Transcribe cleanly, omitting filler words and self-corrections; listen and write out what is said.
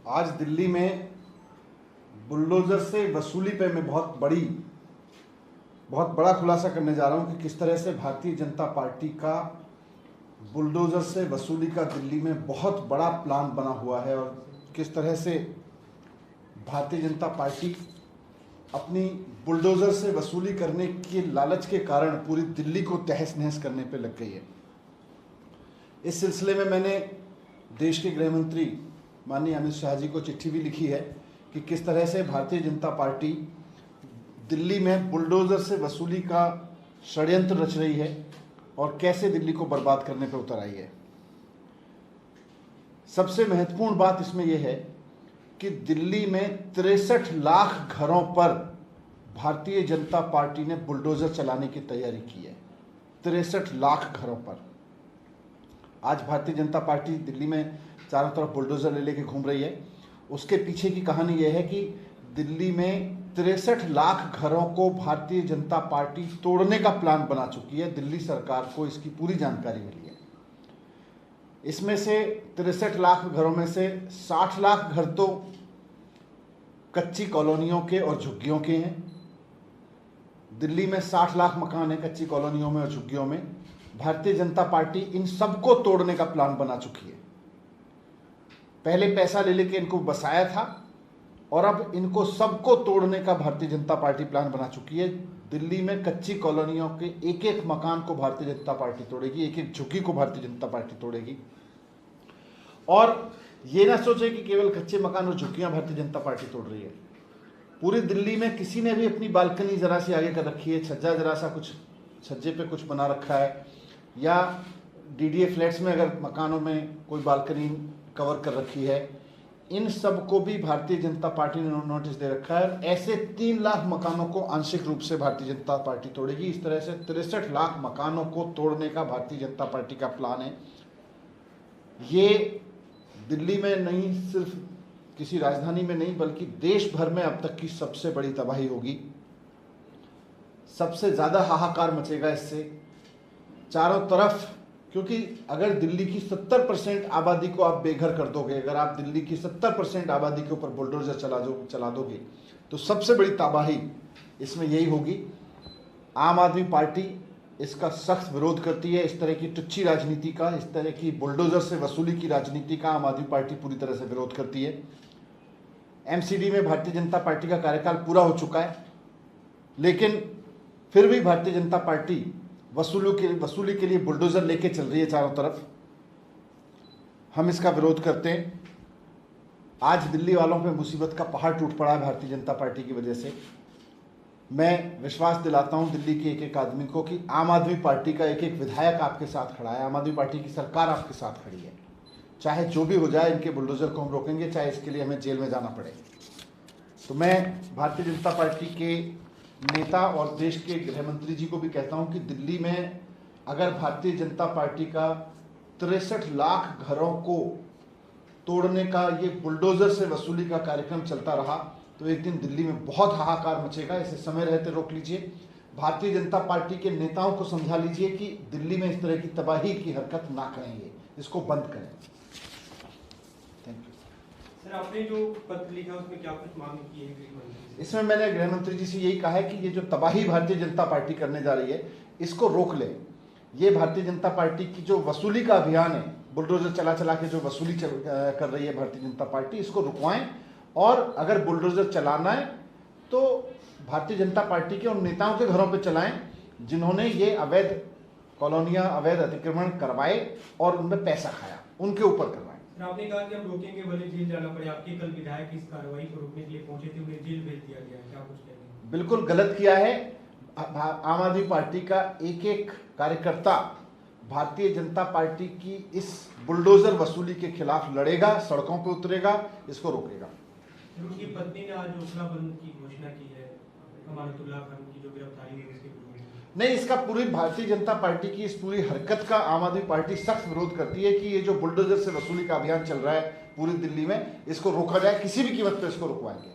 आज दिल्ली में बुलडोजर से वसूली पे मैं बहुत बड़ा खुलासा करने जा रहा हूं कि किस तरह से भारतीय जनता पार्टी का बुलडोजर से वसूली का दिल्ली में बहुत बड़ा प्लान बना हुआ है और किस तरह से भारतीय जनता पार्टी अपनी बुलडोजर से वसूली करने के लालच के कारण पूरी दिल्ली को तहस नहस करने पे लग गई है। इस सिलसिले में मैंने देश के गृह मंत्री माननीय अमित शाह जी को चिट्ठी भी लिखी है कि किस तरह से भारतीय जनता पार्टी दिल्ली में बुलडोजर से वसूली का षड्यंत्र रच रही है और कैसे दिल्ली को बर्बाद करने पर उतर आई है। सबसे महत्वपूर्ण बात इसमें यह है कि दिल्ली में 63 लाख घरों पर भारतीय जनता पार्टी ने बुलडोजर चलाने की तैयारी की है। 63 लाख घरों पर आज भारतीय जनता पार्टी दिल्ली में चारों तरफ बुलडोजर ले लेके घूम रही है। उसके पीछे की कहानी यह है कि दिल्ली में 63 लाख घरों को भारतीय जनता पार्टी तोड़ने का प्लान बना चुकी है। दिल्ली सरकार को इसकी पूरी जानकारी मिली है। इसमें से 63 लाख घरों में से 60 लाख घर तो कच्ची कॉलोनियों के और झुग्गियों के हैं। दिल्ली में 60 लाख मकान हैं कच्ची कॉलोनियों में और झुग्गियों में। भारतीय जनता पार्टी इन सबको तोड़ने का प्लान बना चुकी है। पहले पैसा ले लेके इनको बसाया था और अब इनको सबको तोड़ने का भारतीय जनता पार्टी प्लान बना चुकी है। दिल्ली में कच्ची कॉलोनियों के एक एक मकान को भारतीय जनता पार्टी तोड़ेगी, एक एक झुग्गी को भारतीय जनता पार्टी तोड़ेगी। और ये ना सोचे कि केवल कच्चे मकान और झुग्गियां भारतीय जनता पार्टी तोड़ रही है। पूरी दिल्ली में किसी ने भी अपनी बालकनी जरा सी आगे कर रखी है, छज्जा जरा सा कुछ छज्जे पे कुछ बना रखा है, या डीडीए फ्लैट्स में अगर मकानों में कोई बालकनी कवर कर रखी है, इन सब को भी भारतीय जनता पार्टी ने नोटिस दे रखा है। ऐसे 3 लाख मकानों को आंशिक रूप से भारतीय जनता पार्टी तोड़ेगी। इस तरह से 63 लाख मकानों को तोड़ने का भारतीय जनता पार्टी का प्लान है। ये दिल्ली में नहीं, सिर्फ किसी राजधानी में नहीं बल्कि देश भर में अब तक की सबसे बड़ी तबाही होगी। सबसे ज़्यादा हाहाकार मचेगा इससे चारों तरफ, क्योंकि अगर दिल्ली की 70% आबादी को आप बेघर कर दोगे, अगर आप दिल्ली की 70% आबादी के ऊपर बुलडोजर चला दोगे तो सबसे बड़ी तबाही इसमें यही होगी। आम आदमी पार्टी इसका सख्त विरोध करती है। इस तरह की टुच्ची राजनीति का, इस तरह की बुलडोजर से वसूली की राजनीति का आम आदमी पार्टी पूरी तरह से विरोध करती है। एमसीडी में भारतीय जनता पार्टी का कार्यकाल पूरा हो चुका है, लेकिन फिर भी भारतीय जनता पार्टी वसूली के लिए बुलडोजर लेके चल रही है चारों तरफ। हम इसका विरोध करते हैं। आज दिल्ली वालों पे मुसीबत का पहाड़ टूट पड़ा है भारतीय जनता पार्टी की वजह से। मैं विश्वास दिलाता हूं दिल्ली के एक एक आदमी को कि आम आदमी पार्टी का एक एक विधायक आपके साथ खड़ा है, आम आदमी पार्टी की सरकार आपके साथ खड़ी है। चाहे जो भी हो जाए, इनके बुलडोजर को हम रोकेंगे, चाहे इसके लिए हमें जेल में जाना पड़े। तो मैं भारतीय जनता पार्टी के नेता और देश के गृह मंत्री जी को भी कहता हूं कि दिल्ली में अगर भारतीय जनता पार्टी का 63 लाख घरों को तोड़ने का ये बुलडोजर से वसूली का कार्यक्रम चलता रहा तो एक दिन दिल्ली में बहुत हाहाकार मचेगा। इसे समय रहते रोक लीजिए। भारतीय जनता पार्टी के नेताओं को समझा लीजिए कि दिल्ली में इस तरह की तबाही की हरकत ना करेंगे, इसको बंद करें। Thank you sir. आपने जो पत्र लिखा उसमें क्या कुछ मांग की है? इसमें मैंने गृह मंत्री जी से यही कहा है कि ये जो तबाही भारतीय जनता पार्टी करने जा रही है इसको रोक ले। ये भारतीय जनता पार्टी की जो वसूली का अभियान है, बुलडोजर चला के जो वसूली कर रही है भारतीय जनता पार्टी, इसको रुकवाएं। और अगर बुलडोजर चलाना है तो भारतीय जनता पार्टी के उन नेताओं के घरों पे चलाएं जिन्होंने ये अवैध कॉलोनियां, अवैध अतिक्रमण करवाए और उनमें पैसा खाया, उनके ऊपर करवाएं। आपने कहा कि हम रोकेंगे, भले जेल जाना पड़े। आपके कल विधायक इस कार्रवाई को रोकने के लिए पहुंचे थे, उन्हें जेल भेज दिया गया है, क्या कुछ कहेंगे? बिल्कुल गलत किया है। आम आदमी पार्टी का एक एक कार्यकर्ता भारतीय जनता पार्टी की इस बुलडोजर वसूली के खिलाफ लड़ेगा, सड़कों पर उतरेगा, इसको रोकेगा। उनकी पत्नी ने आज हौसलाबंद की घोषणा की है, अमानतुल्लाह खान की जो गिरफ्तारी हुई उसके विरोध में। नहीं, इसका पूरी भारतीय जनता पार्टी की इस पूरी हरकत का आम आदमी पार्टी सख्त विरोध करती है कि ये जो बुलडोजर से वसूली का अभियान चल रहा है पूरी दिल्ली में, इसको रोका जाए। किसी भी कीमत पर इसको रुकवाएंगे।